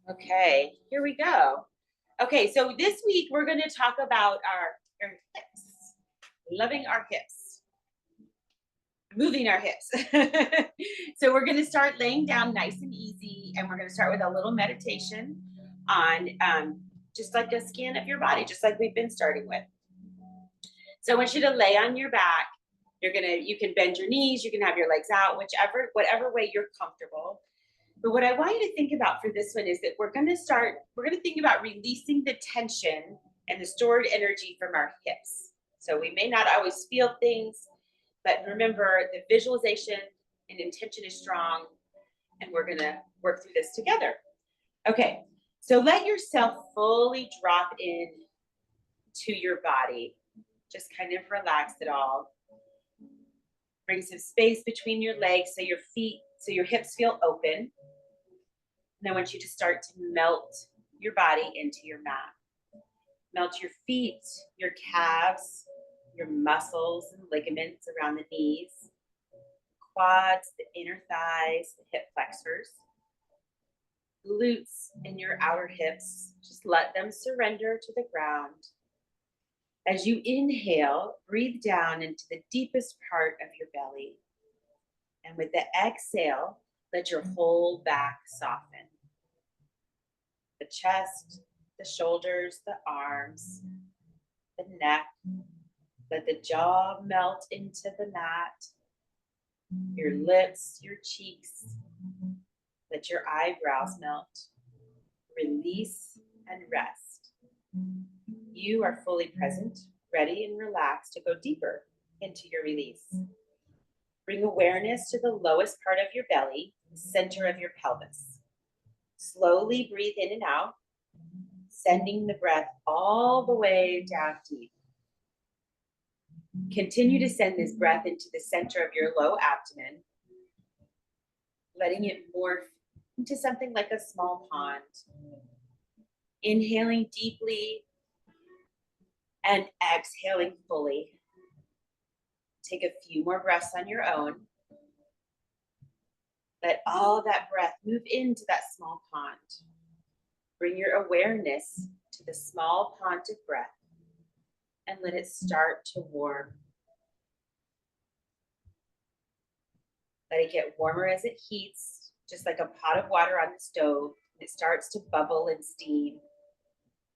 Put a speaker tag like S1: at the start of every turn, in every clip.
S1: Okay, here we go. Okay, so this week we're going to talk about our hips, loving our hips, moving our hips. So we're going to start laying down nice and easy, and we're going to start with a little meditation on just like a scan of your body, just like we've been starting with. So I want you to lay on your back. You can bend your knees, you can have your legs out, whatever way you're comfortable. But what I want you to think about for this one is that we're going to think about releasing the tension and the stored energy from our hips. So we may not always feel things, but remember the visualization and intention is strong, and we're going to work through this together. Okay, so let yourself fully drop in to your body. Just kind of relax it all. Bring some space between your legs so your hips feel open. And I want you to start to melt your body into your mat. Melt your feet, your calves, your muscles and ligaments around the knees, quads, the inner thighs, the hip flexors, glutes in your outer hips. Just let them surrender to the ground. As you inhale, breathe down into the deepest part of your belly. And with the exhale, let your whole back soften. The chest, the shoulders, the arms, the neck. Let the jaw melt into the mat. Your lips, your cheeks. Let your eyebrows melt. Release and rest. You are fully present, ready and relaxed to go deeper into your release. Bring awareness to the lowest part of your belly, the center of your pelvis. Slowly breathe in and out, sending the breath all the way down deep. Continue to send this breath into the center of your low abdomen, letting it morph into something like a small pond. Inhaling deeply and exhaling fully. Take a few more breaths on your own. Let all that breath move into that small pond. Bring your awareness to the small pond of breath and let it start to warm. Let it get warmer as it heats, just like a pot of water on the stove. It starts to bubble and steam.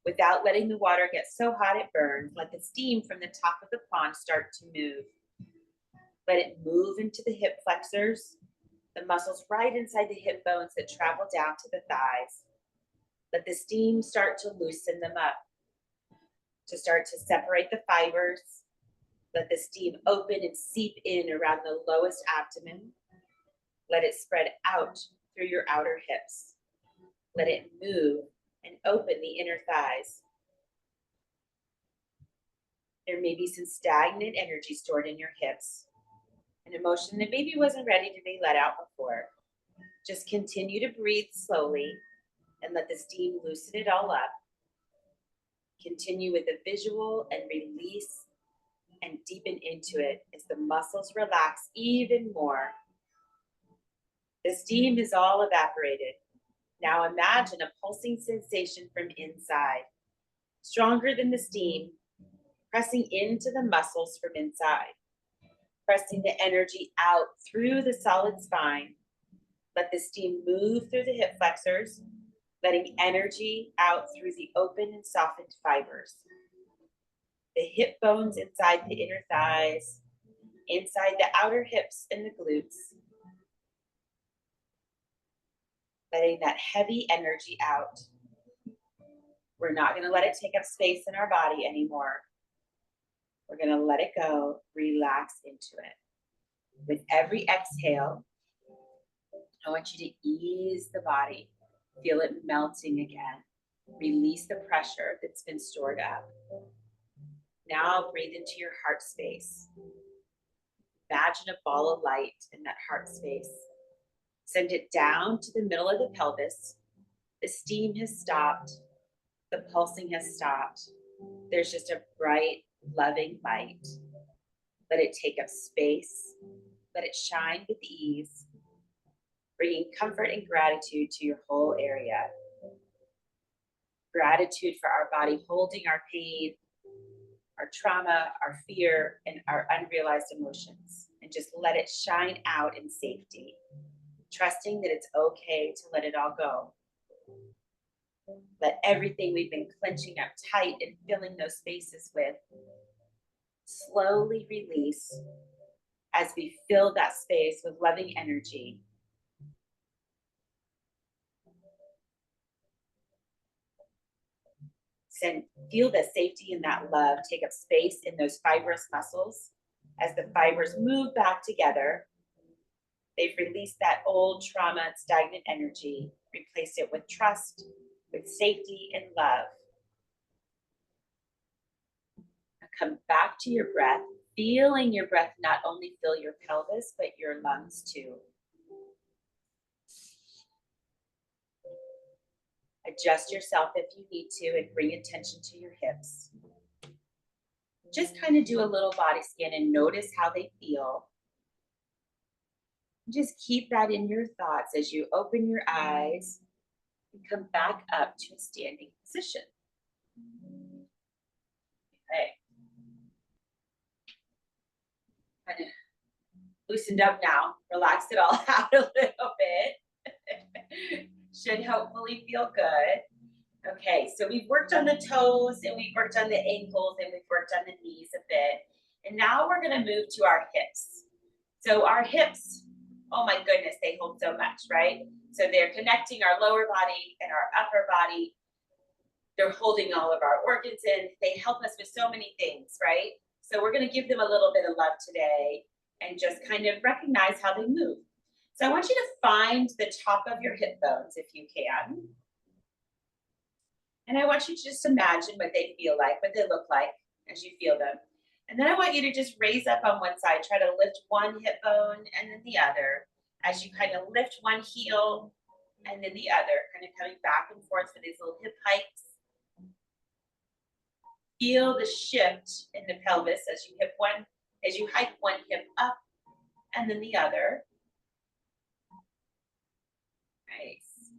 S1: Without letting the water get so hot it burns, let the steam from the top of the pond start to move. Let it move into the hip flexors, the muscles right inside the hip bones that travel down to the thighs. Let the steam start to loosen them up, to start to separate the fibers. Let the steam open and seep in around the lowest abdomen. Let it spread out through your outer hips. Let it move and open the inner thighs. There may be some stagnant energy stored in your hips, an emotion that maybe wasn't ready to be let out before. Just continue to breathe slowly and let the steam loosen it all up. Continue with the visual and release and deepen into it as the muscles relax even more. The steam is all evaporated. Now imagine a pulsing sensation from inside, stronger than the steam, pressing into the muscles from inside, pressing the energy out through the solid spine. Let the steam move through the hip flexors, letting energy out through the open and softened fibers. The hip bones inside the inner thighs, inside the outer hips and the glutes. Letting that heavy energy out. We're not going to let it take up space in our body anymore. We're going to let it go, relax into it. With every exhale, I want you to ease the body. Feel it melting again. Release the pressure that's been stored up. Now breathe into your heart space. Imagine a ball of light in that heart space. Send it down to the middle of the pelvis. The steam has stopped. The pulsing has stopped. There's just a bright, loving light. Let it take up space. Let it shine with ease, bringing comfort and gratitude to your whole area. Gratitude for our body holding our pain, our trauma, our fear, and our unrealized emotions, and just let it shine out in safety, trusting that it's okay to let it all go. Let everything we've been clenching up tight and filling those spaces with slowly release as we fill that space with loving energy. And feel the safety and that love take up space in those fibrous muscles. As the fibers move back together, they've released that old trauma and stagnant energy, replaced it with trust, with safety and love. Now come back to your breath, feeling your breath not only fill your pelvis, but your lungs too. Adjust yourself if you need to and bring attention to your hips. Just kind of do a little body scan and notice how they feel. Just keep that in your thoughts as you open your eyes and come back up to a standing position. Okay. Kind of loosened up now. Relax it all out a little bit. Should hopefully feel good. Okay, so we've worked on the toes and we've worked on the ankles and we've worked on the knees a bit. And now we're gonna move to our hips. So our hips, oh my goodness, they hold so much, right? So they're connecting our lower body and our upper body. They're holding all of our organs in. They help us with so many things, right? So we're gonna give them a little bit of love today and just kind of recognize how they move. So I want you to find the top of your hip bones if you can. And I want you to just imagine what they feel like, what they look like as you feel them. And then I want you to just raise up on one side, try to lift one hip bone and then the other. As you kind of lift one heel and then the other, kind of coming back and forth for these little hip hikes. Feel the shift in the pelvis as you hike one hip up and then the other. Nice.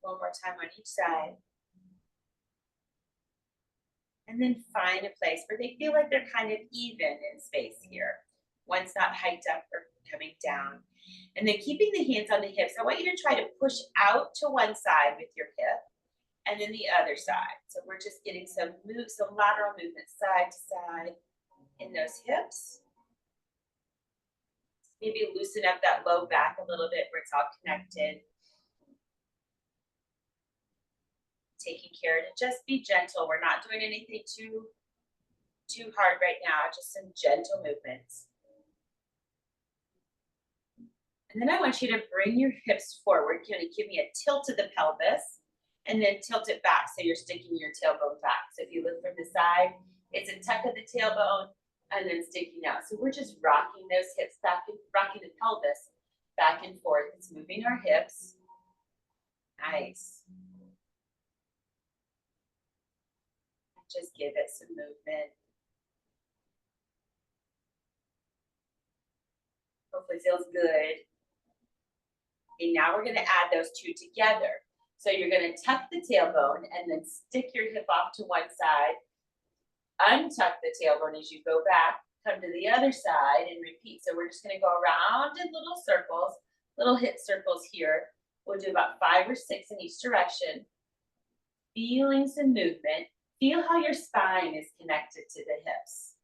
S1: One more time on each side. And then find a place where they feel like they're kind of even in space here. One's not hiked up or coming down. And then keeping the hands on the hips, I want you to try to push out to one side with your hip and then the other side. So we're just getting some lateral movement side to side in those hips. Maybe loosen up that low back a little bit where it's all connected. Taking care to just be gentle. We're not doing anything too hard right now, just some gentle movements. And then I want you to bring your hips forward. You're going to give me a tilt of the pelvis and then tilt it back so you're sticking your tailbone back. So if you look from the side, it's a tuck of the tailbone and then sticking out. So we're just rocking those hips back and rocking the pelvis back and forth. It's moving our hips. Nice. Just give it some movement. Hopefully it feels good. And now we're going to add those two together. So you're going to tuck the tailbone and then stick your hip off to one side. Untuck the tailbone as you go back. Come to the other side and repeat. So we're just going to go around in little circles, little hip circles here. We'll do about 5 or 6 in each direction. Feeling some movement. Feel how your spine is connected to the hips.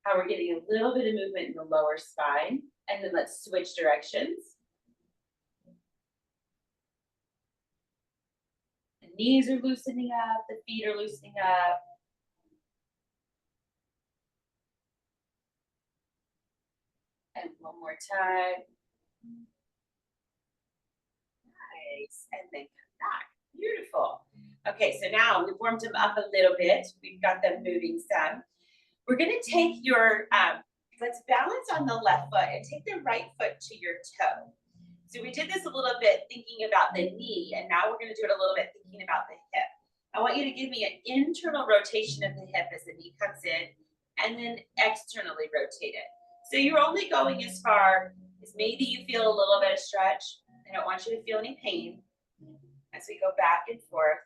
S1: How we're getting a little bit of movement in the lower spine. And then let's switch directions. The knees are loosening up. The feet are loosening up. And one more time. Nice. And then come back. Beautiful. Okay, so now we've warmed them up a little bit. We've got them moving some. We're going to take your, let's balance on the left foot and take the right foot to your toe. So we did this a little bit thinking about the knee, and now we're going to do it a little bit thinking about the hip. I want you to give me an internal rotation of the hip as the knee comes in, and then externally rotate it. So you're only going as far is maybe you feel a little bit of stretch. I don't want you to feel any pain as we go back and forth.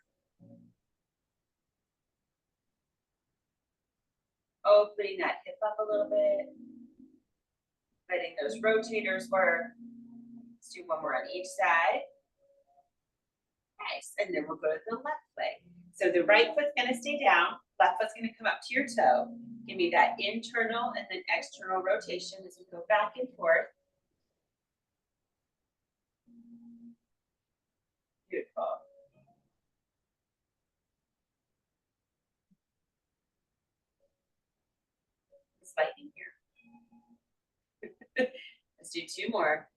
S1: Opening that hip up a little bit. Letting those rotators work. Let's do one more on each side. Nice. And then we'll go to the left leg. So the right foot's going to stay down. Left foot's going to come up to your toe. Give me that internal and then external rotation as we go back and forth. Beautiful. It's lightning here. Let's do two more.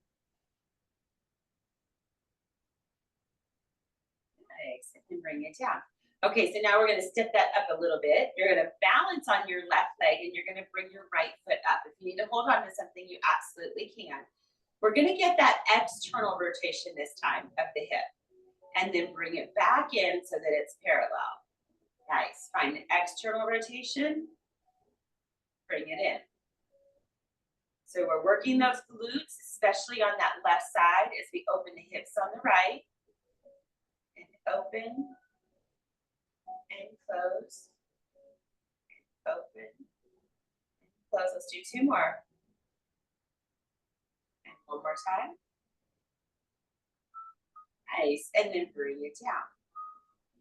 S1: Nice. And bring it down. Okay, so now we're going to step that up a little bit. You're going to balance on your left leg and you're going to bring your right foot up. If you need to hold on to something, you absolutely can. We're going to get that external rotation this time of the hip and then bring it back in so that it's parallel. Nice. Find the external rotation, bring it in. So we're working those glutes, especially on that left side as we open the hips on the right. And open. And close, and open, and close. Let's do two more. And one more time. Nice, and then bring it down.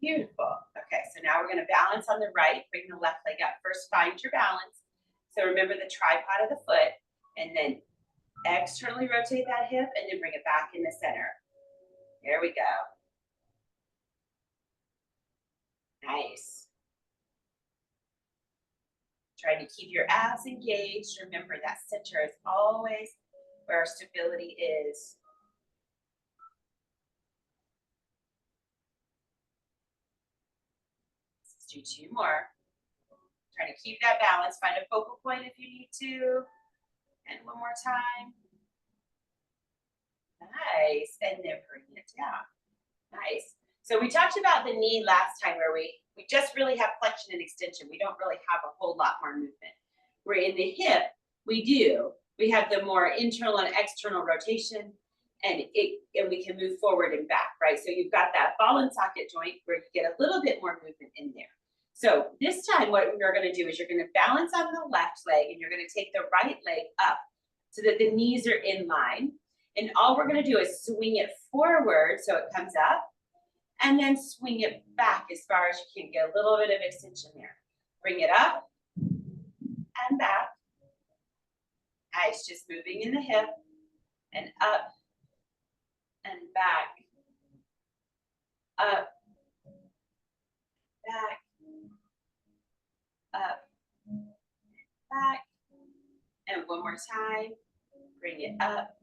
S1: Beautiful. Okay, so now we're going to balance on the right, bring the left leg up. First, find your balance. So remember the tripod of the foot, and then externally rotate that hip, and then bring it back in the center. There we go. Nice. Trying to keep your abs engaged. Remember that center is always where our stability is. Let's do two more. Trying to keep that balance. Find a focal point if you need to. And one more time. Nice. And then bring it down. Nice. So we talked about the knee last time where we just really have flexion and extension. We don't really have a whole lot more movement. Where in the hip, we do. We have the more internal and external rotation, and we can move forward and back, right? So you've got that ball and socket joint where you get a little bit more movement in there. So this time what we're going to do is you're going to balance on the left leg, and you're going to take the right leg up so that the knees are in line. And all we're going to do is swing it forward so it comes up. And then swing it back as far as you can. Get a little bit of extension there. Bring it up and back. Nice, just moving in the hip and up and back. Up, back, up, back. And one more time. Bring it up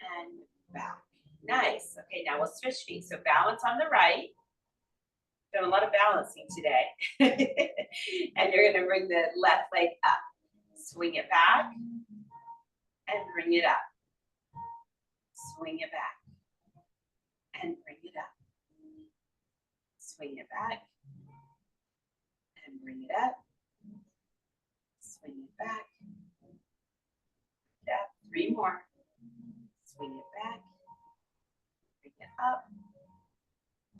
S1: and back. Nice. Okay, now we'll switch feet. So balance on the right. Done a lot of balancing today. And you're going to bring the left leg up. Swing it back and bring it up. Swing it back and bring it up. Swing it back and bring it up. Swing it back. Up. Three more. Swing it back. Bring it up.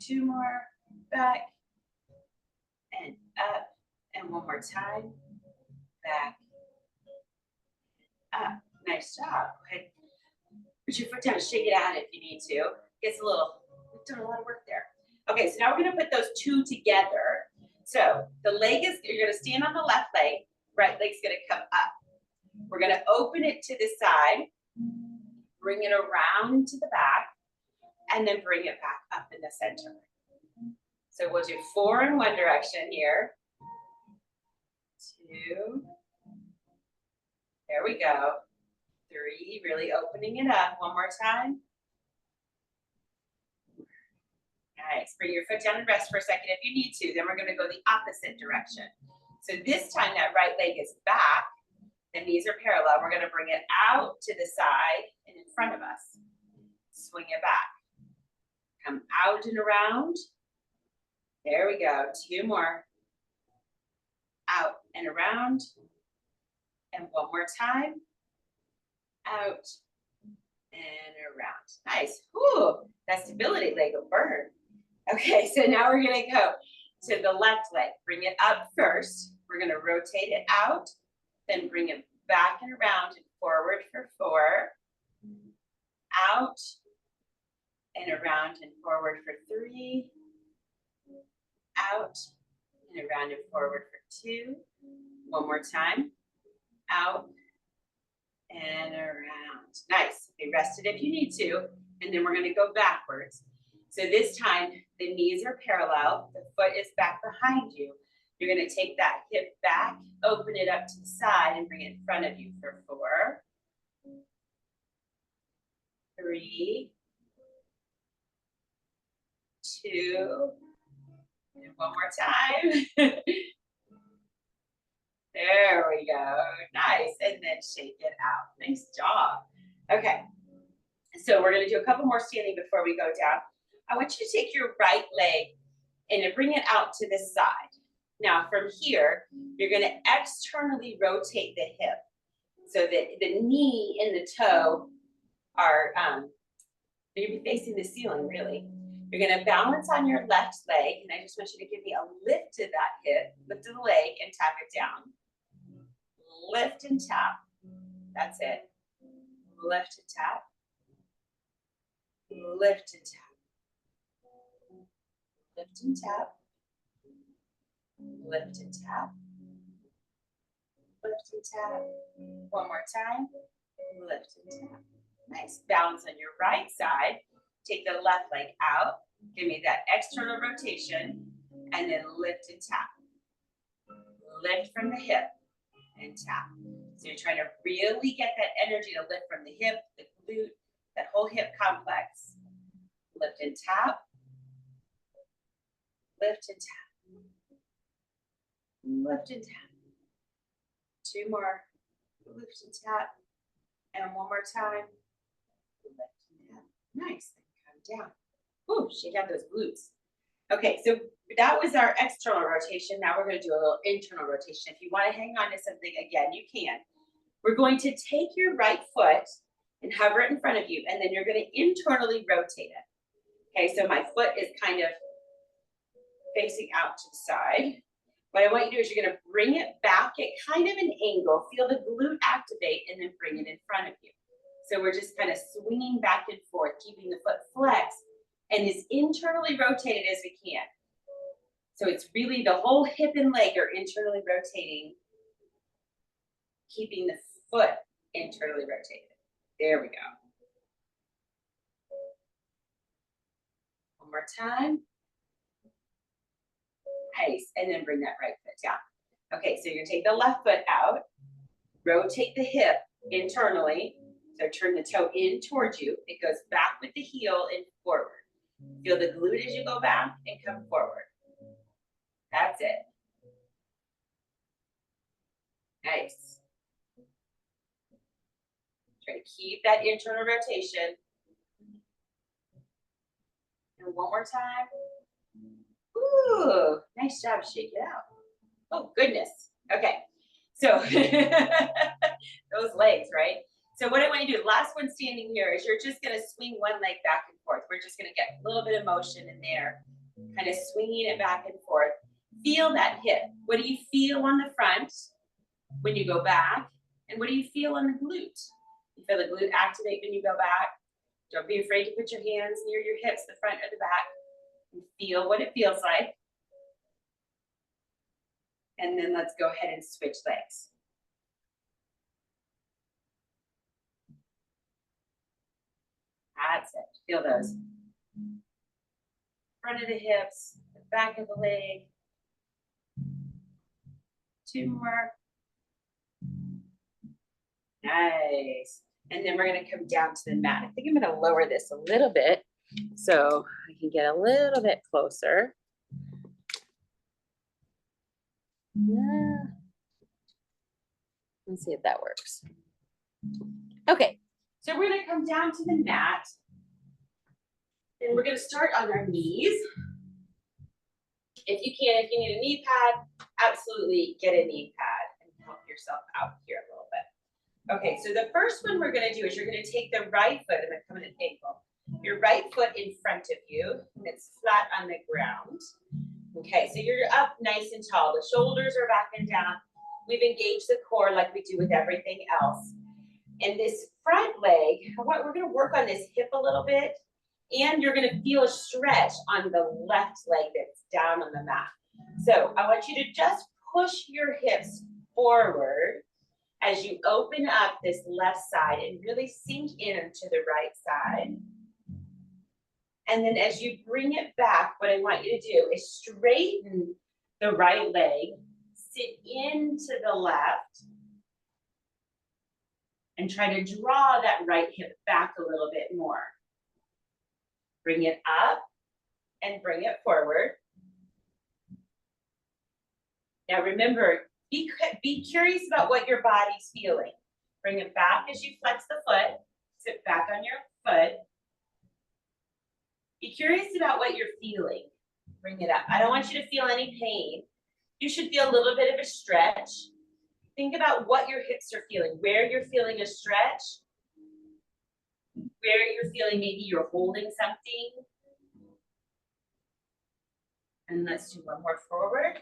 S1: Two more. Back and up. And one more time. Back. Up. Nice job. Go ahead. Put your foot down and shake it out if you need to. Gets a little, we've done a lot of work there. Okay, so now we're going to put those two together. So the leg is, you're going to stand on the left leg. Right leg's going to come up. We're going to open it to the side. Bring it around to the back. And then bring it back up in the center. So we'll do 4 in one direction here. 2. There we go. 3, really opening it up. One more time. Nice. Bring your foot down and rest for a second if you need to. Then we're going to go the opposite direction. So this time that right leg is back. The knees are parallel. We're going to bring it out to the side and in front of us. Swing it back. Come out and around. There we go. 2 more. Out and around. And one more time. Out and around. Nice. Ooh, that stability leg will burn. Okay, so now we're gonna go to the left leg. Bring it up first. We're gonna rotate it out, then bring it back and around and forward for 4, out and around and forward for 3, out and around and forward for 2. One more time, out and around. Nice. Okay, rest it if you need to, and then we're gonna go backwards. So this time, the knees are parallel, the foot is back behind you. You're gonna take that hip back, open it up to the side, and bring it in front of you for 4, 3, 2, and one more time. There we go. Nice. And then shake it out. Nice job. Okay. So we're going to do a couple more standing before we go down. I want you to take your right leg and bring it out to this side. Now from here, you're going to externally rotate the hip so that the knee and the toe are maybe facing the ceiling, really. You're going to balance on your left leg, and I just want you to give me a lift to that hip, lift to the leg, and tap it down. Lift and tap. That's it. Lift and tap. Lift and tap. Lift and tap. Lift and tap. Lift and tap. One more time. Lift and tap. Nice. Balance on your right side. Take the left leg out. Give me that external rotation. And then lift and tap. Lift from the hip and tap. So you're trying to really get that energy to lift from the hip, the glute, that whole hip complex. Lift and tap. Lift and tap. Lift and tap. 2 more. Lift and tap. And one more time. Lift and tap. Nice. Come down. Ooh, shake out those glutes. Okay, so that was our external rotation. Now we're going to do a little internal rotation. If you want to hang on to something again, you can. We're going to take your right foot and hover it in front of you, and then you're going to internally rotate it. Okay, so my foot is kind of facing out to the side. What I want you to do is you're going to bring it back at kind of an angle, feel the glute activate, and then bring it in front of you. So we're just kind of swinging back and forth, keeping the foot flexed and as internally rotated as we can. So it's really the whole hip and leg are internally rotating, keeping the foot internally rotated. There we go. One more time. Nice, and then bring that right foot down. Okay, so you're gonna take the left foot out, rotate the hip internally, so turn the toe in towards you. It goes back with the heel and forward. Feel the glute as you go back and come forward. That's it. Nice. Try to keep that internal rotation. And one more time. Ooh, nice job. Shake it out. Oh, goodness. Okay. So those legs, right? So what I want you to do, last one standing here, is you're just going to swing one leg back and forth. We're just going to get a little bit of motion in there, kind of swinging it back and forth. Feel that hip. What do you feel on the front when you go back? And what do you feel on the glute? You feel the glute activate when you go back. Don't be afraid to put your hands near your hips, the front or the back, and feel what it feels like. And then let's go ahead and switch legs. That's it. Feel those. Front of the hips, the back of the leg. 2 more. Nice. And then we're going to come down to the mat. I think I'm going to lower this a little bit so I can get a little bit closer. Yeah. Let's see if that works. Okay. So we're going to come down to the mat, and we're going to start on our knees. If you can, if you need a knee pad, absolutely get a knee pad and help yourself out here a little bit. Okay, so the first one we're gonna do is you're gonna take the right foot, I'm gonna come in an angle. Your right foot in front of you, and it's flat on the ground. Okay, so you're up nice and tall. The shoulders are back and down. We've engaged the core like we do with everything else. And this front leg, we're gonna work on this hip a little bit, and you're gonna feel a stretch on the left leg that's down on the mat. So I want you to just push your hips forward as you open up this left side and really sink into the right side. And then as you bring it back, what I want you to do is straighten the right leg, sit into the left, and try to draw that right hip back a little bit more. Bring it up and bring it forward. Now remember, be curious about what your body's feeling. Bring it back as you flex the foot. Sit back on your foot. Be curious about what you're feeling. Bring it up. I don't want you to feel any pain. You should feel a little bit of a stretch. Think about what your hips are feeling, where you're feeling a stretch, where you're feeling maybe you're holding something. And let's do one more forward.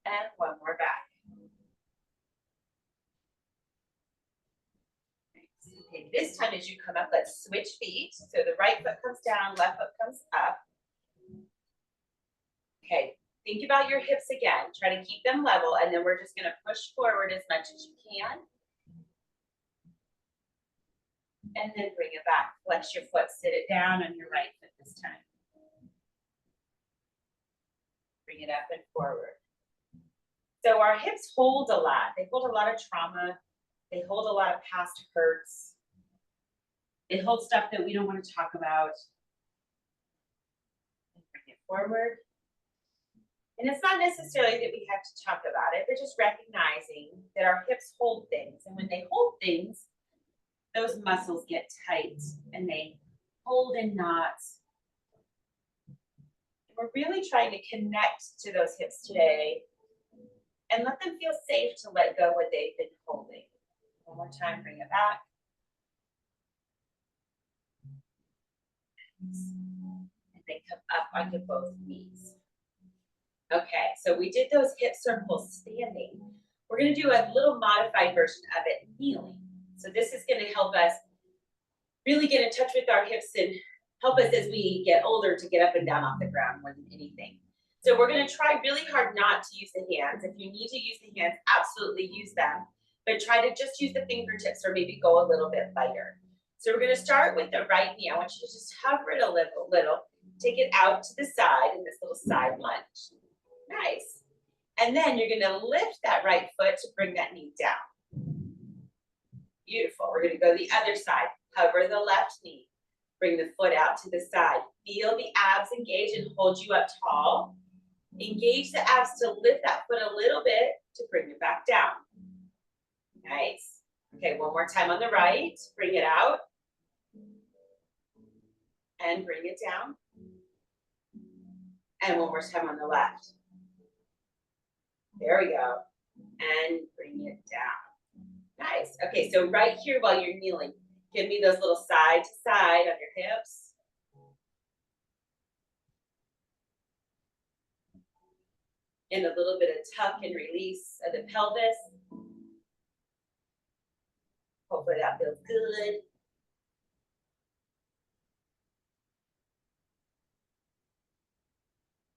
S1: And one more back. Okay, this time as you come up, let's switch feet. So the right foot comes down, left foot comes up. Okay, think about your hips again. Try to keep them level, and then we're just gonna push forward as much as you can. And then bring it back. Flex your foot, sit it down on your right foot this time. Bring it up and forward. So our hips hold a lot. They hold a lot of trauma. They hold a lot of past hurts. They hold stuff that we don't want to talk about. And bring it forward. And it's not necessarily that we have to talk about it, but just recognizing that our hips hold things. And when they hold things, those muscles get tight and they hold in knots. And we're really trying to connect to those hips today and let them feel safe to let go what they've been holding. One more time, bring it back. And then come up onto both knees. Okay, so we did those hip circles standing. We're gonna do a little modified version of it, kneeling. So this is gonna help us really get in touch with our hips and help us as we get older to get up and down off the ground more than anything. So we're gonna try really hard not to use the hands. If you need to use the hands, absolutely use them. But try to just use the fingertips or maybe go a little bit lighter. So we're gonna start with the right knee. I want you to just hover it a little, take it out to the side in this little side lunge. Nice. And then you're gonna lift that right foot to bring that knee down. Beautiful. We're gonna go the other side. Hover the left knee. Bring the foot out to the side. Feel the abs engage and hold you up tall. Engage the abs to lift that foot a little bit to bring it back down. Nice. Okay, one more time on the right. Bring it out. And bring it down. And one more time on the left. There we go. And bring it down. Nice. Okay, so right here while you're kneeling, give me those little side to side on your hips. And a little bit of tuck and release of the pelvis. Hopefully that feels good.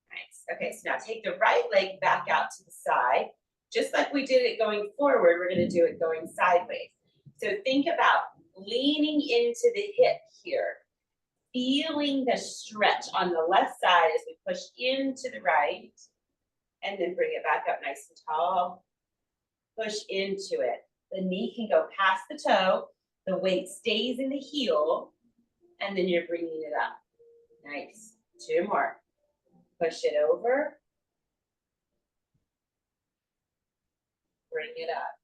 S1: Nice. Okay, so now take the right leg back out to the side. Just like we did it going forward, we're going to do it going sideways. So think about leaning into the hip here. Feeling the stretch on the left side as we push into the right. And then bring it back up nice and tall. Push into it. The knee can go past the toe. The weight stays in the heel. And then you're bringing it up. Nice. Two more. Push it over. Bring it up.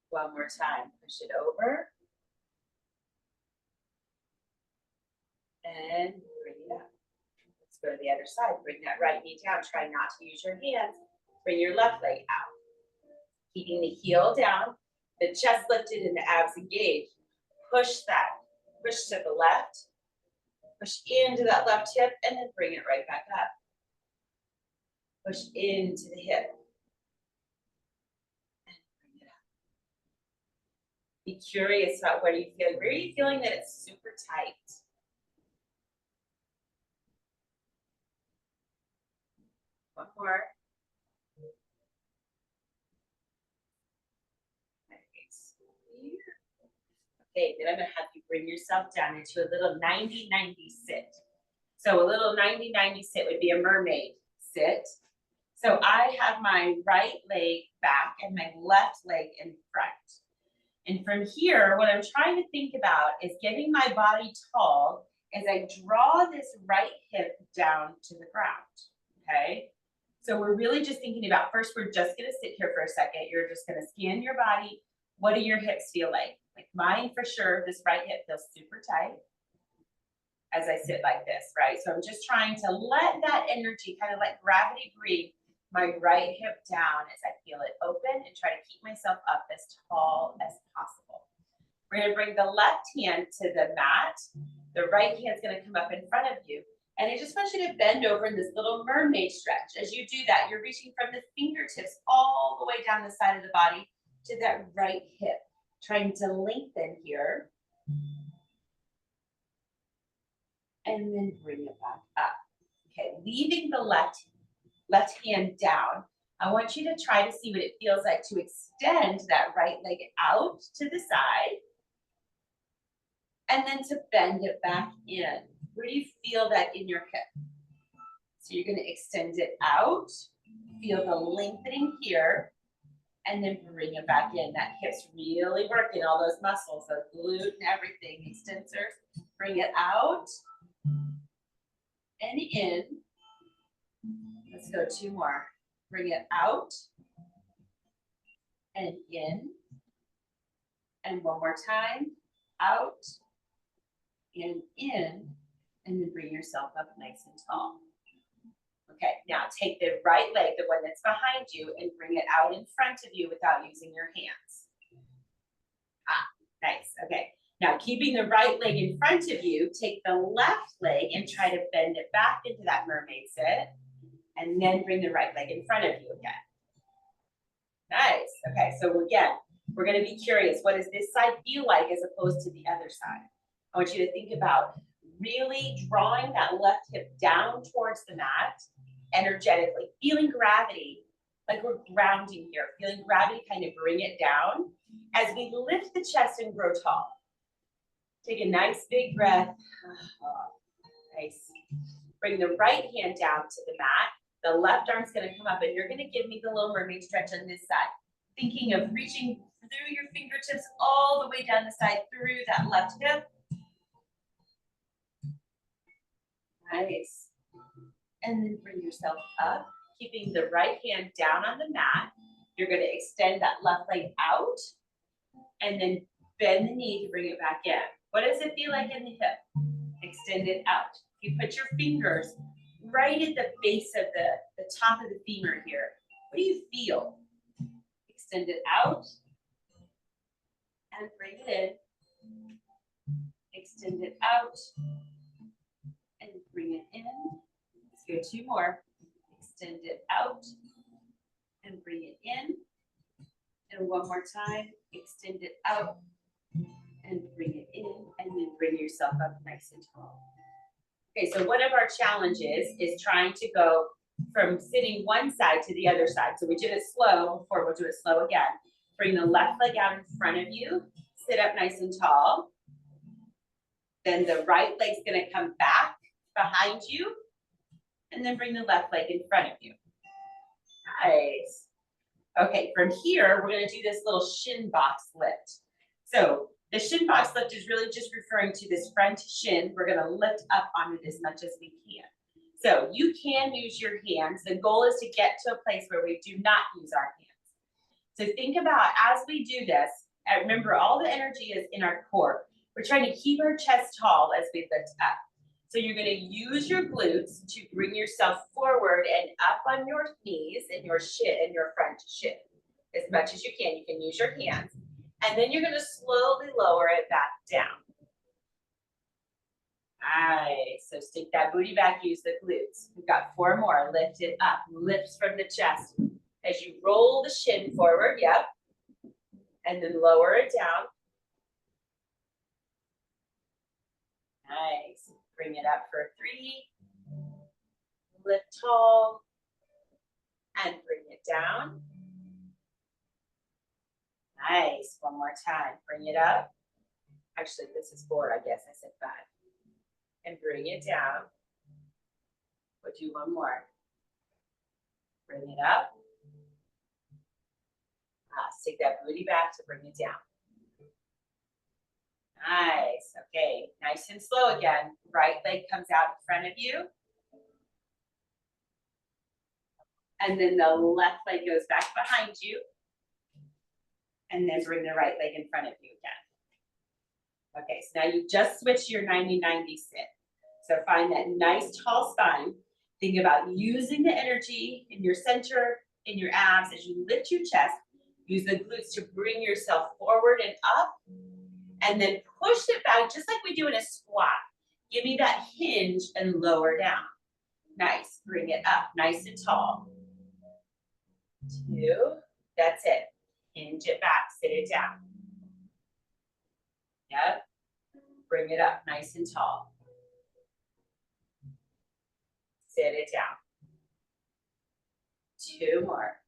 S1: One more time. Push it over. And bring it up. Let's go to the other side. Bring that right knee down. Try not to use your hands. Bring your left leg out. Keeping the heel down, the chest lifted and the abs engaged. Push that. Push to the left. Push into that left hip and then bring it right back up. Push into the hip. And bring it up. Be curious about what you feel. Where are you feeling that it's super tight? One more. Okay, then I'm gonna have you bring yourself down into a little 90-90 sit. So a little 90-90 sit would be a mermaid sit. So I have my right leg back and my left leg in front. And from here, what I'm trying to think about is getting my body tall as I draw this right hip down to the ground, okay? So we're really just thinking about, first, we're just gonna sit here for a second. You're just gonna scan your body. What do your hips feel like? Like mine, for sure, this right hip feels super tight as I sit like this, right? So I'm just trying to let that energy, kind of let gravity breathe my right hip down as I feel it open and try to keep myself up as tall as possible. We're gonna bring the left hand to the mat. The right hand's gonna come up in front of you. And I just want you to bend over in this little mermaid stretch. As you do that, you're reaching from the fingertips all the way down the side of the body to that right hip, trying to lengthen here. And then bring it back up. Okay, leaving the left hand down. I want you to try to see what it feels like to extend that right leg out to the side. And then to bend it back in. Where do you feel that in your hip? So you're gonna extend it out. Feel the lengthening here. And then bring it back in. That hip's really working, all those muscles, the glute and everything, extensors. Bring it out. And in. Let's go 2 more. Bring it out. And in. And one more time. Out. And in. And then bring yourself up nice and tall. Okay, now take the right leg, the one that's behind you, and bring it out in front of you without using your hands. Nice, okay. Now keeping the right leg in front of you, take the left leg and try to bend it back into that mermaid sit, and then bring the right leg in front of you again. Nice, okay, so again, we're gonna be curious, what does this side feel like as opposed to the other side? I want you to think about really drawing that left hip down towards the mat, energetically, feeling gravity, like we're grounding here, feeling gravity kind of bring it down as we lift the chest and grow tall. Take a nice big breath. Nice. Bring the right hand down to the mat. The left arm's gonna come up and you're gonna give me the little mermaid stretch on this side. Thinking of reaching through your fingertips all the way down the side through that left hip. Nice. And then bring yourself up, keeping the right hand down on the mat. You're going to extend that left leg out and then bend the knee to bring it back in. What does it feel like in the hip? Extend it out. You put your fingers right at the base of the top of the femur here. What do you feel? Extend it out and bring it in. Extend it out and bring it in. Let's go 2 more. Extend it out and bring it in. And one more time, extend it out and bring it in, and then bring yourself up nice and tall. Okay, so one of our challenges is trying to go from sitting one side to the other side. So we did it slow before, we'll do it slow again. Bring the left leg out in front of you, sit up nice and tall. Then the right leg's gonna come back behind you, and then bring the left leg in front of you. Nice. Okay, from here, we're gonna do this little shin box lift. So the shin box lift is really just referring to this front shin. We're gonna lift up on it as much as we can. So you can use your hands. The goal is to get to a place where we do not use our hands. So think about as we do this, and remember all the energy is in our core. We're trying to keep our chest tall as we lift up. So you're going to use your glutes to bring yourself forward and up on your knees and your shin and your front shin as much as you can. You can use your hands. And then you're going to slowly lower it back down. Nice. So stick that booty back, use the glutes. We've got 4 more. Lift it up. Lifts from the chest. As you roll the shin forward, yep. And then lower it down. Nice. Bring it up for 3. Lift tall. And bring it down. Nice. One more time. Bring it up. Actually, this is 4, I guess. I said 5. And bring it down. We'll do one more. Bring it up. Stick that booty back to bring it down. Nice. Okay. Nice and slow again. Right leg comes out in front of you. And then the left leg goes back behind you. And then bring the right leg in front of you again. Okay, so now you just switched your 90-90 sit. So find that nice tall spine. Think about using the energy in your center, in your abs as you lift your chest. Use the glutes to bring yourself forward and up. And then push it back just like we do in a squat. Give me that hinge and lower down. Nice. Bring it up nice and tall. 2. That's it. Hinge it back. Sit it down. Yep. Bring it up nice and tall. Sit it down. 2 more.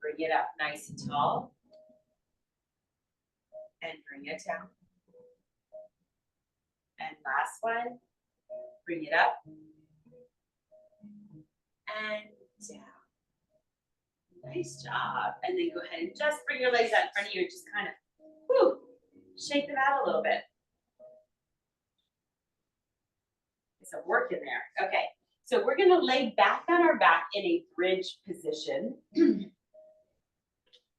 S1: Bring it up nice and tall. And bring it down. And last one. Bring it up. And down. Nice job. And then go ahead and just bring your legs out in front of you and just kind of shake them out a little bit. Get some work in there. Okay. So we're going to lay back on our back in a bridge position.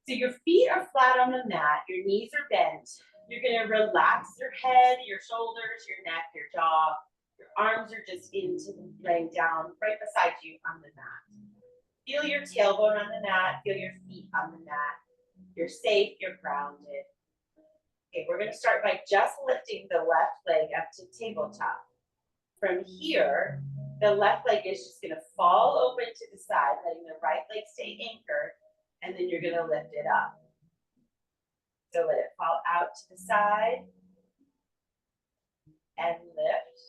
S1: So your feet are flat on the mat. Your knees are bent. You're going to relax your head, your shoulders, your neck, your jaw. Your arms are just laying down right beside you on the mat. Feel your tailbone on the mat. Feel your feet on the mat. You're safe. You're grounded. Okay, we're going to start by just lifting the left leg up to tabletop. From here, the left leg is just going to fall open to the side, letting the right leg stay anchored, and then you're going to lift it up. So let it fall out to the side and lift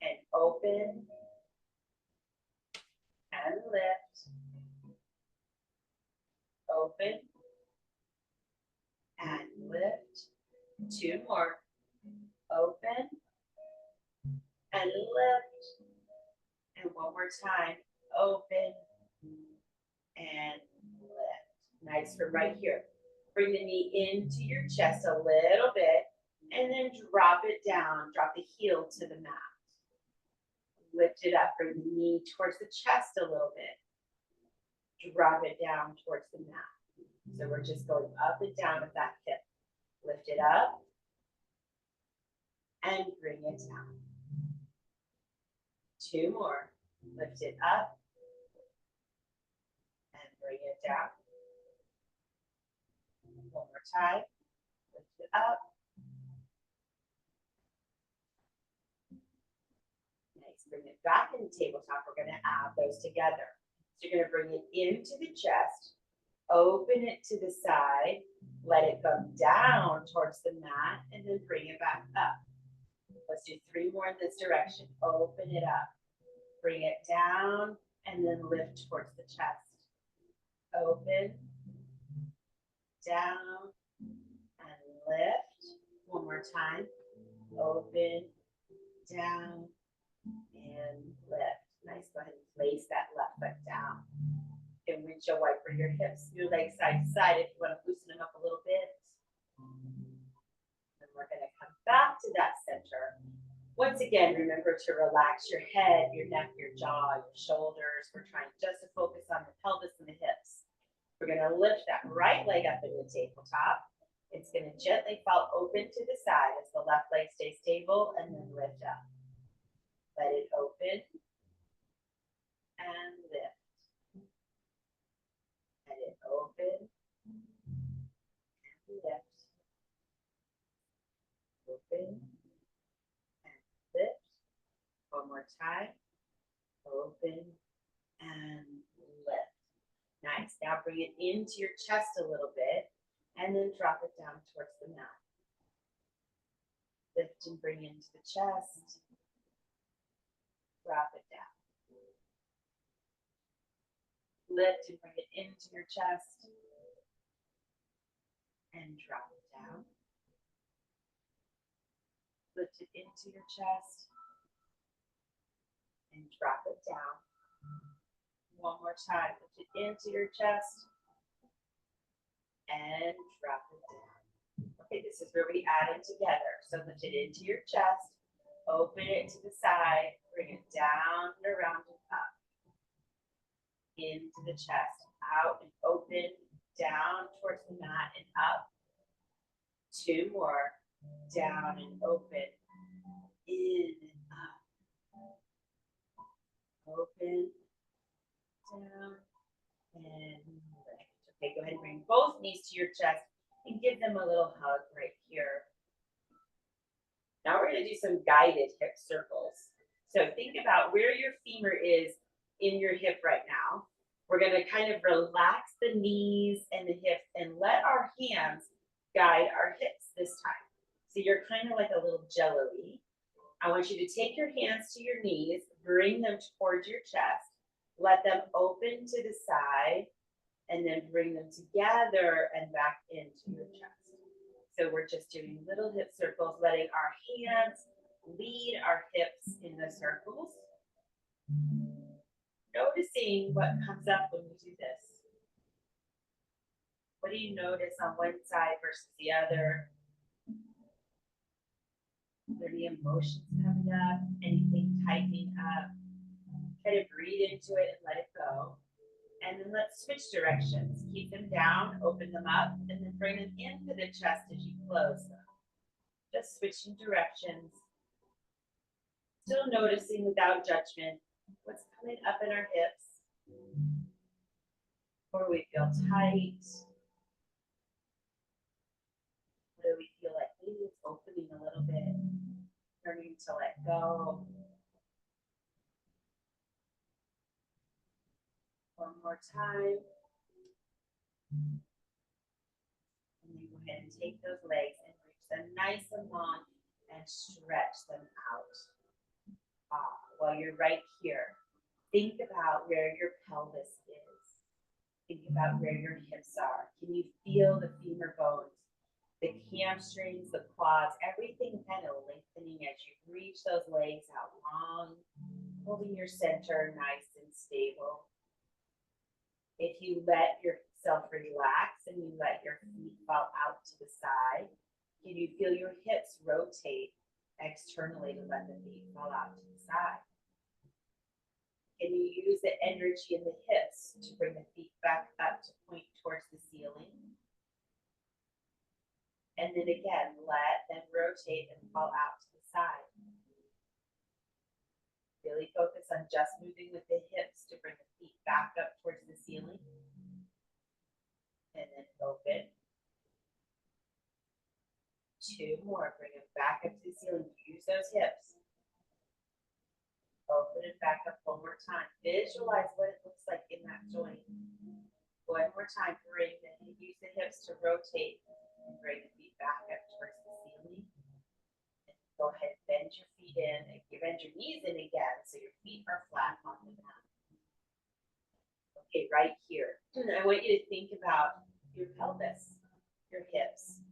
S1: and open and lift, open and lift. 2 more. Open and lift. And one more time. Open and lift. Nice from right here. Bring the knee into your chest a little bit and then drop it down. Drop the heel to the mat. Lift it up. Bring the knee towards the chest a little bit. Drop it down towards the mat. So we're just going up and down with that hip. Lift it up and bring it down. 2 more. Lift it up and bring it down. One more time. Lift it up. Nice. Bring it back in the tabletop. We're going to add those together. So you're going to bring it into the chest. Open it to the side. Let it come down towards the mat and then bring it back up. Let's do 3 more in this direction. Open it up. Bring it down and then lift towards the chest. Open, down, and lift. One more time. Open, down, and lift. Nice. Go ahead and place that left foot down. You can windshield wiper your hips, your legs side to side if you want to loosen them up a little bit. And we're going to come back to that center. Once again, remember to relax your head, your neck, your jaw, your shoulders. We're trying just to focus on the pelvis and the hips. We're going to lift that right leg up in the tabletop. It's going to gently fall open to the side as the the left leg stay stable and then lift up. Let it open and lift. Let it open and lift. Open and lift. One more time. Open and lift. Nice. Now bring it into your chest a little bit and then drop it down towards the mat. Lift and bring into the chest. Drop it down. Lift and bring it into your chest and drop it down. Lift it into your chest and drop it down. One more time. Lift it into your chest and drop it down. Okay, this is where we add it together. So lift it into your chest, open it to the side, bring it down and around and up. Into the chest, out and open, down towards the mat and up. Two more, down and open, in and up. Open, down, and lift. Okay, go ahead and bring both knees to your chest and give them a little hug right here. Now we're going to do some guided hip circles. So think about where your femur is in your hip right now. We're going to kind of relax the knees and the hips and let our hands guide our hips this time. So you're kind of like a little jello-y. I want you to take your hands to your knees, bring them towards your chest, let them open to the side, and then bring them together and back into your chest. So we're just doing little hip circles, letting our hands lead our hips in the circles. Noticing what comes up when we do this. What do you notice on one side versus the other? Are there any emotions coming up? Anything tightening up? Try to breathe into it and let it go. And then let's switch directions. Keep them down, open them up, and then bring them into the chest as you close them. Just switching directions. Still noticing without judgment what's coming up in our hips. Or we feel tight. What do we feel like? Maybe it's opening a little bit. Learning to let go. One more time. And then go ahead and take those legs and reach them nice and long and stretch them out. While you're right here, think about where your pelvis is. Think about where your hips are. Can you feel the femur bones, the hamstrings, the quads, everything kind of lengthening as you reach those legs out long, holding your center nice and stable. If you let yourself relax and you let your feet fall out to the side, can you feel your hips rotate externally to let the feet fall out to the side? Can you use the energy in the hips to bring the feet back up to point towards the ceiling? And then again, let them rotate and fall out to the side. Really focus on just moving with the hips to bring the feet back up towards the ceiling. And then open. Two more, bring them back up to the ceiling. Use those hips. Open it back up one more time. Visualize what it looks like in that joint. One more time, use the hips to rotate and bring the feet back up towards the ceiling. And go ahead, bend your feet in and bend your knees in again so your feet are flat on the mat. Okay, right here. I want you to think about your pelvis, your hips.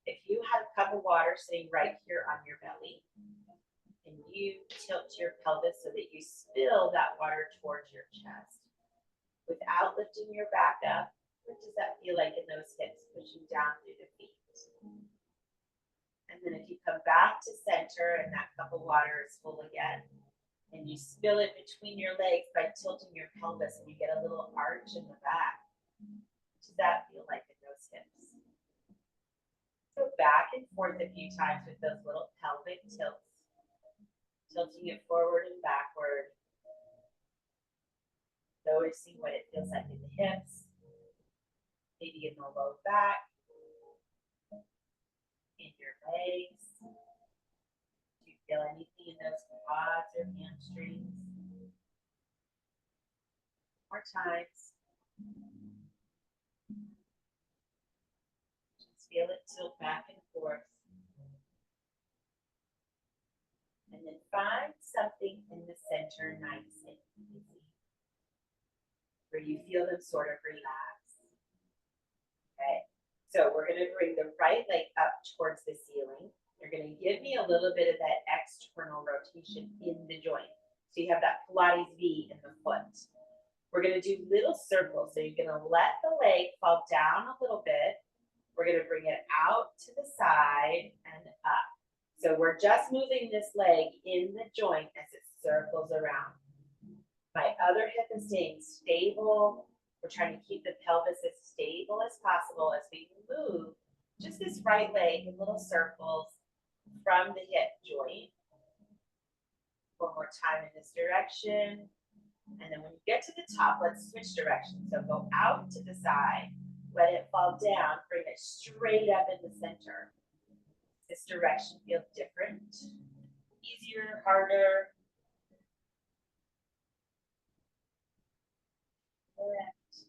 S1: If you had a cup of water sitting right here on your belly, and you tilt your pelvis so that you spill that water towards your chest without lifting your back up, what does that feel like in those hips pushing down through the feet? And then if you come back to center and that cup of water is full again, and you spill it between your legs by tilting your pelvis and you get a little arch in the back, what does that feel like in those hips? Go back and forth a few times with those little pelvic tilts. Tilting it forward and backward. Noticing what it feels like in the hips, maybe in the low back, in your legs. Do you feel anything in those quads or hamstrings? More times. Just feel it tilt back and forth. And then find something in the center, nice and easy, where you feel them sort of relax. Okay, so we're going to bring the right leg up towards the ceiling. You're going to give me a little bit of that external rotation in the joint. So you have that Pilates V in the foot. We're going to do little circles. So you're going to let the leg fall down a little bit. We're going to bring it out to the side and up. So we're just moving this leg in the joint as it circles around. My other hip is staying stable. We're trying to keep the pelvis as stable as possible as we move just this right leg in little circles from the hip joint. One more time in this direction. And then when you get to the top, let's switch directions. So go out to the side, let it fall down, bring it straight up in the center. This direction feels different, easier, harder. Correct.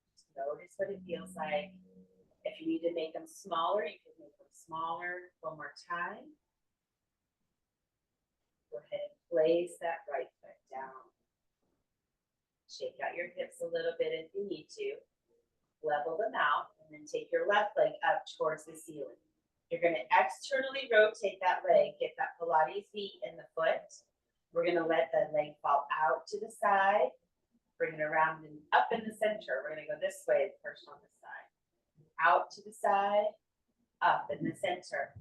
S1: Just notice what it feels like. If you need to make them smaller, you can make them smaller. One more time. Go ahead and place that right foot down. Shake out your hips a little bit if you need to. Level them out, and then take your left leg up towards the ceiling. You're going to externally rotate that leg, get that Pilates V in the foot. We're going to let the leg fall out to the side, bring it around and up in the center. We're going to go this way first on the side. Out to the side, up in the center.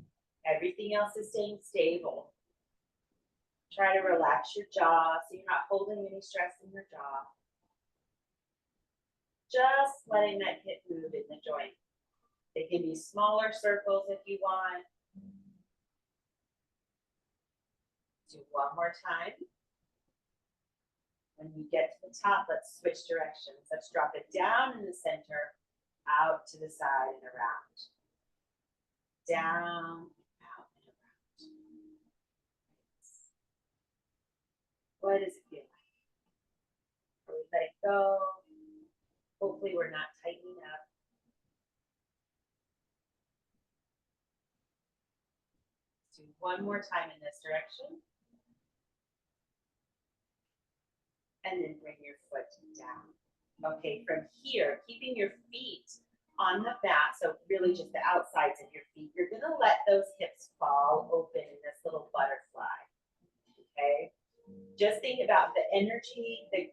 S1: Everything else is staying stable. Try to relax your jaw so you're not holding any stress in your jaw. Just letting that hip move in the joint. They can be smaller circles if you want. Do one more time. When you get to the top, let's switch directions. Let's drop it down in the center, out to the side and around. Down, out, and around. What does it feel like? We let it go. Hopefully we're not tightening up. Let's do one more time in this direction. And then bring your foot down. Okay, from here, keeping your feet on the mat, so really just the outsides of your feet, you're gonna let those hips fall open in this little butterfly, okay? Just think about the energy, the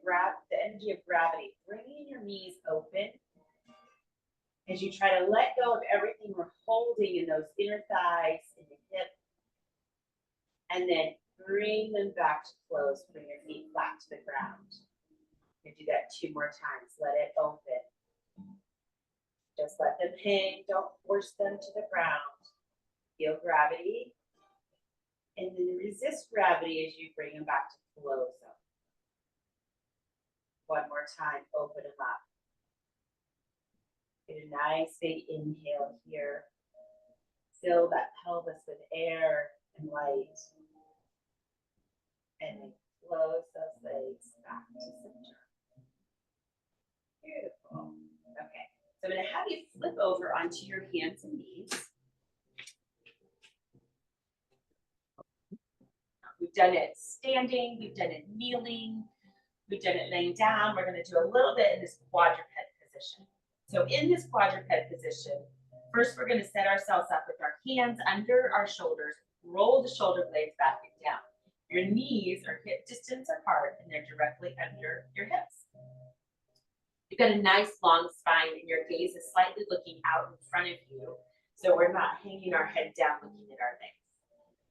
S1: energy of gravity, bringing your knees open as you try to let go of everything we're holding in those inner thighs, in the hip, and then bring them back to close. Bring your feet flat to the ground. You do that 2 more times. Let it open. Just let them hang. Don't force them to the ground. Feel gravity. And then resist gravity as you bring them back to close them. One more time. Open them up. Get a nice big inhale here. Fill that pelvis with air and light. And then close those legs back to center. Beautiful. Okay, so I'm going to have you flip over onto your hands and knees. We've done it standing, we've done it kneeling, we've done it laying down. We're going to do a little bit in this quadruped position. So in this quadruped position, first we're going to set ourselves up with our hands under our shoulders, roll the shoulder blades back and down. Your knees are hip distance apart and they're directly under your hips. You've got a nice long spine and your gaze is slightly looking out in front of you. So we're not hanging our head down looking at our legs.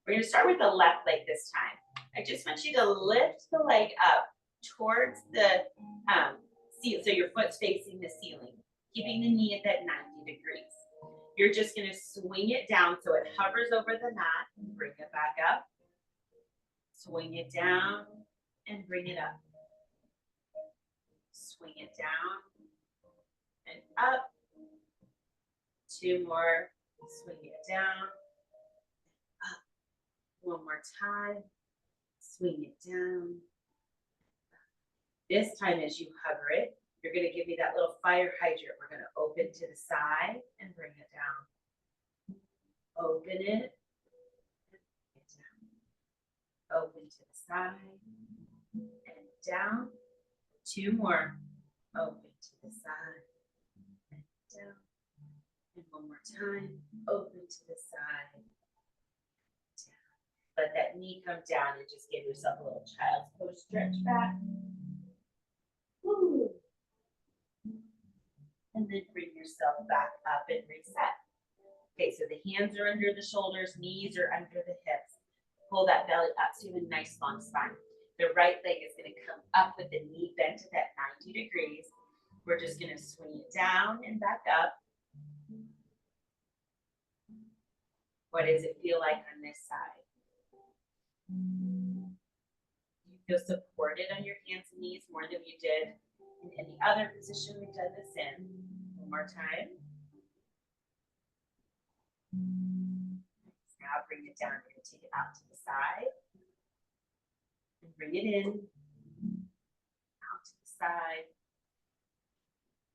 S1: We're going to start with the left leg this time. I just want you to lift the leg up towards the So your foot's facing the ceiling, keeping the knee at that 90 degrees. You're just gonna swing it down so it hovers over the mat and bring it back up. Swing it down and bring it up. Swing it down and up. 2 more. Swing it down. Up. 1 more time. Swing it down. This time as you hover it, you're going to give me that little fire hydrant. We're going to open to the side and bring it down. Open it. And down. Open to the side and down. 2 more. Open to the side and down. And 1 more time. Open to the side. Down. Let that knee come down and just give yourself a little child's pose stretch back. Woo. And then bring yourself back up and reset. Okay, so the hands are under the shoulders, knees are under the hips. Pull that belly up so you have a nice long spine. The right leg is going to come up with the knee bent at that 90 degrees. We're just going to swing it down and back up. What does it feel like on this side? You feel supported on your hands and knees more than you did in any other position we've done this in. 1 more time. Now bring it down. We're going to take it out to the side. And bring it in. Out to the side.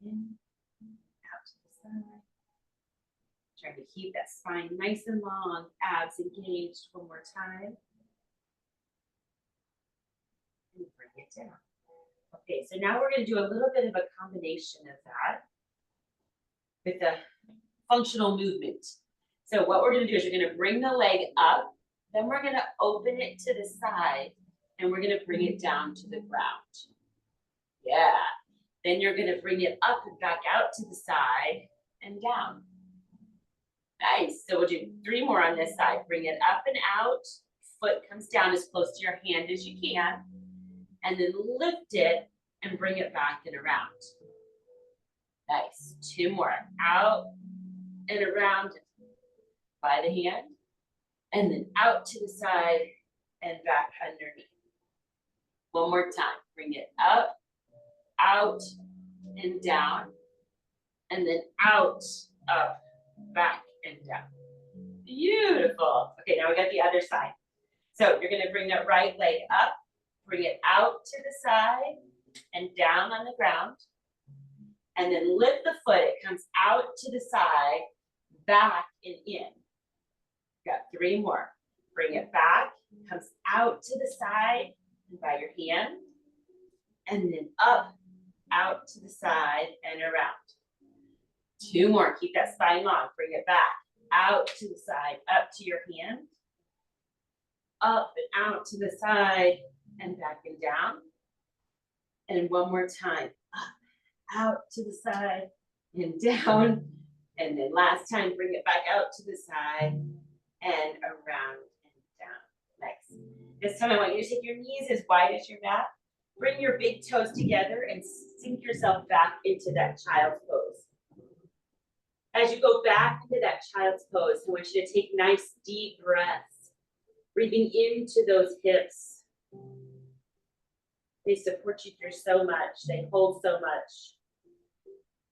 S1: In. Out to the side. Trying to keep that spine nice and long. Abs engaged. 1 more time. And bring it down. Okay, so now we're going to do a little bit of a combination of that with the functional movement. So what we're going to do is you're going to bring the leg up, then we're going to open it to the side, and we're going to bring it down to the ground. Yeah. Then you're going to bring it up and back out to the side and down. Nice. So we'll do 3 more on this side. Bring it up and out. Foot comes down as close to your hand as you can. And then lift it and bring it back and around. Nice. 2 more. Out and around by the hand. And then out to the side and back underneath. 1 more time. Bring it up, out, and down. And then out, up, back, and down. Beautiful. Okay, now we got the other side. So you're going to bring that right leg up. Bring it out to the side and down on the ground. And then lift the foot. It comes out to the side, back and in. Got 3 more. Bring it back. Comes out to the side and by your hand. And then up, out to the side and around. 2 more. Keep that spine long. Bring it back. Out to the side, up to your hand. Up and out to the side. And back and down. And 1 more time. Up, out to the side and down. And then last time, bring it back out to the side and around and down. Nice. This time I want you to take your knees as wide as your mat. Bring your big toes together and sink yourself back into that child's pose. As you go back into that child's pose, I want you to take nice deep breaths. Breathing into those hips. They support you through so much. They hold so much.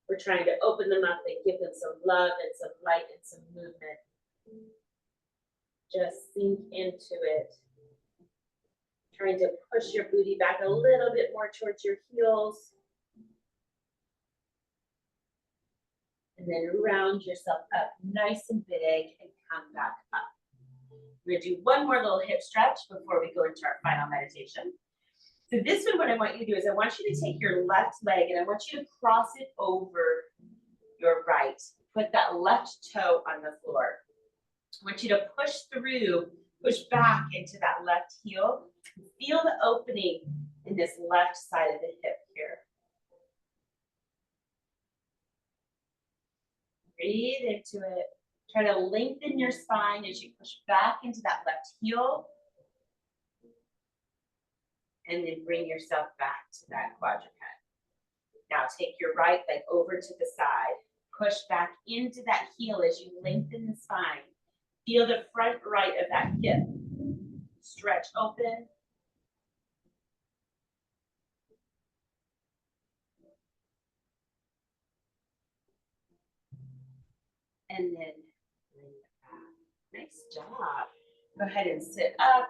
S1: We're trying to open them up and give them some love and some light and some movement. Just sink into it. Trying to push your booty back a little bit more towards your heels. And then round yourself up nice and big and come back up. We're going to do 1 more little hip stretch before we go into our final meditation. So this one, what I want you to do is I want you to take your left leg and I want you to cross it over your right. Put that left toe on the floor. I want you to push through, push back into that left heel. Feel the opening in this left side of the hip here. Breathe into it. Try to lengthen your spine as you push back into that left heel. And then bring yourself back to that quadruped. Now take your right leg over to the side. Push back into that heel as you lengthen the spine. Feel the front right of that hip. Stretch open. And then bring it back. Nice job. Go ahead and sit up.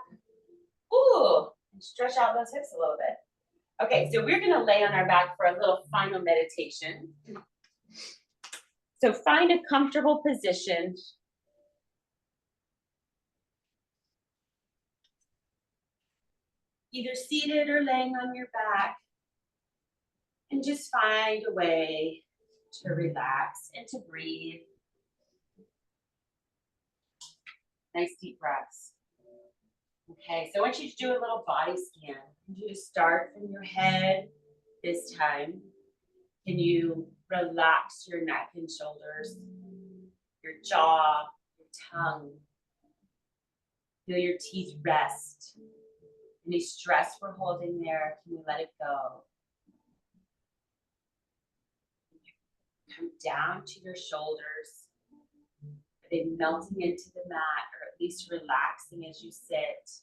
S1: Ooh, and stretch out those hips a little bit. Okay, so we're gonna lay on our back for a little final meditation. So find a comfortable position. Either seated or laying on your back. And just find a way to relax and to breathe. Nice deep breaths. Okay, so I want you to do a little body scan. I want you to start from your head this time. Can you relax your neck and shoulders, your jaw, your tongue? Feel your teeth rest. Any stress we're holding there, can you let it go? Come down to your shoulders. Are they melting into the mat, or at least relaxing as you sit?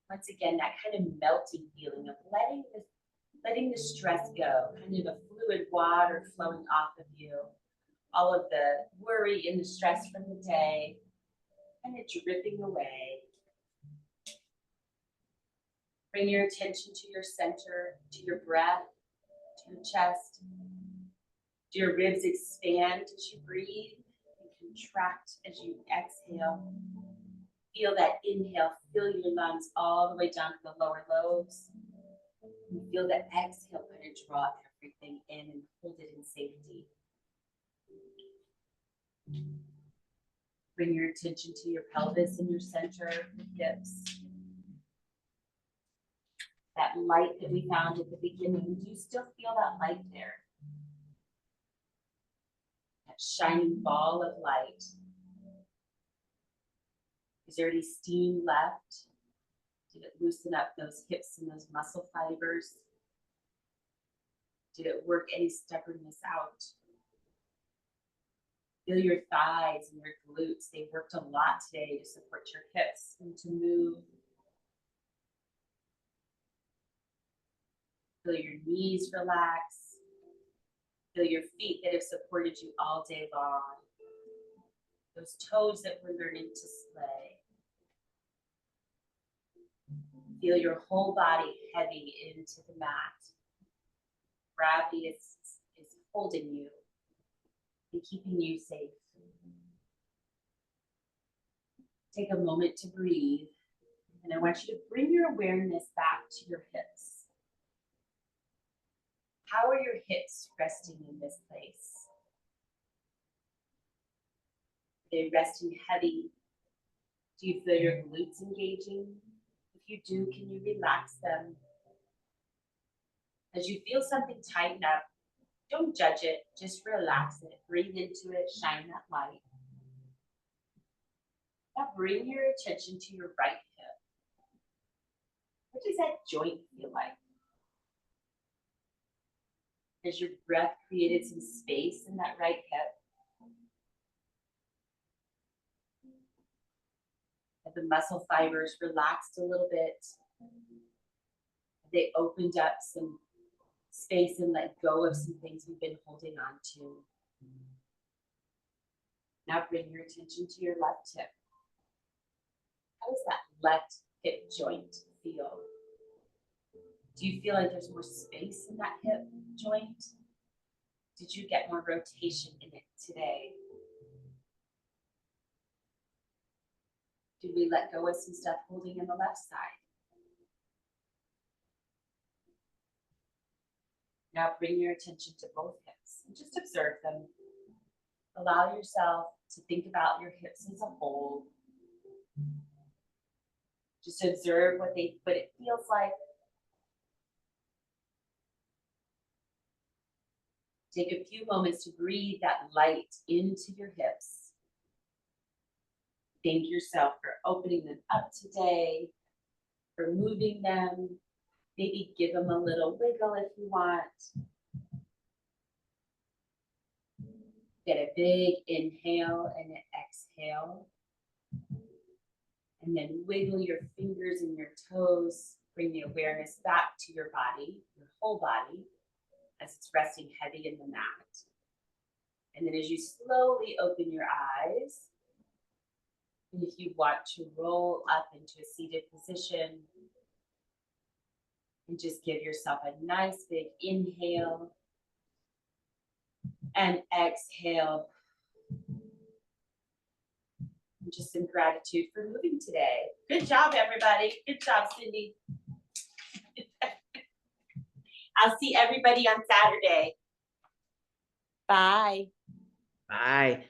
S1: Once again, that kind of melting feeling of letting the stress go, kind of the fluid water flowing off of you. All of the worry and the stress from the day, kind of dripping away. Bring your attention to your center, to your breath, to your chest. Do your ribs expand as you breathe and contract as you exhale? Feel that inhale, fill your lungs all the way down to the lower lobes. And feel that exhale kind of draw everything in and hold it in safety. Bring your attention to your pelvis and your center, your hips. That light that we found at the beginning, do you still feel that light there? That shining ball of light. Is there any steam left? Did it loosen up those hips and those muscle fibers? Did it work any stubbornness out? Feel your thighs and your glutes. They worked a lot today to support your hips and to move. Feel your knees relax. Feel your feet that have supported you all day long. Those toes that we're learning to slay. Feel your whole body heavy into the mat. Gravity is holding you and keeping you safe. Take a moment to breathe, and I want you to bring your awareness back to your hips. How are your hips resting in this place? Are they resting heavy? Do you feel your glutes engaging? If you do, can you relax them? As you feel something tighten up, don't judge it, just relax it. Breathe into it, shine that light. Now bring your attention to your right hip. What does that joint feel like? Has your breath created some space in that right hip? Have the muscle fibers relaxed a little bit? Have they opened up some space and let go of some things we've been holding on to? Now bring your attention to your left hip. How does that left hip joint feel? Do you feel like there's more space in that hip joint? Did you get more rotation in it today? Did we let go of some stuff holding in the left side? Now bring your attention to both hips and just observe them. Allow yourself to think about your hips as a whole. Just observe what it feels like. Take a few moments to breathe that light into your hips. Thank yourself for opening them up today, for moving them, Maybe give them a little wiggle if you want. Get a big inhale and an exhale. And then wiggle your fingers and your toes. Bring the awareness back to your body, your whole body, as it's resting heavy in the mat. And then as you slowly open your eyes, and if you want to roll up into a seated position, and just give yourself a nice big inhale and exhale. And just some gratitude for moving today. Good job, everybody. Good job, Cindy. I'll see everybody on Saturday. Bye.
S2: Bye.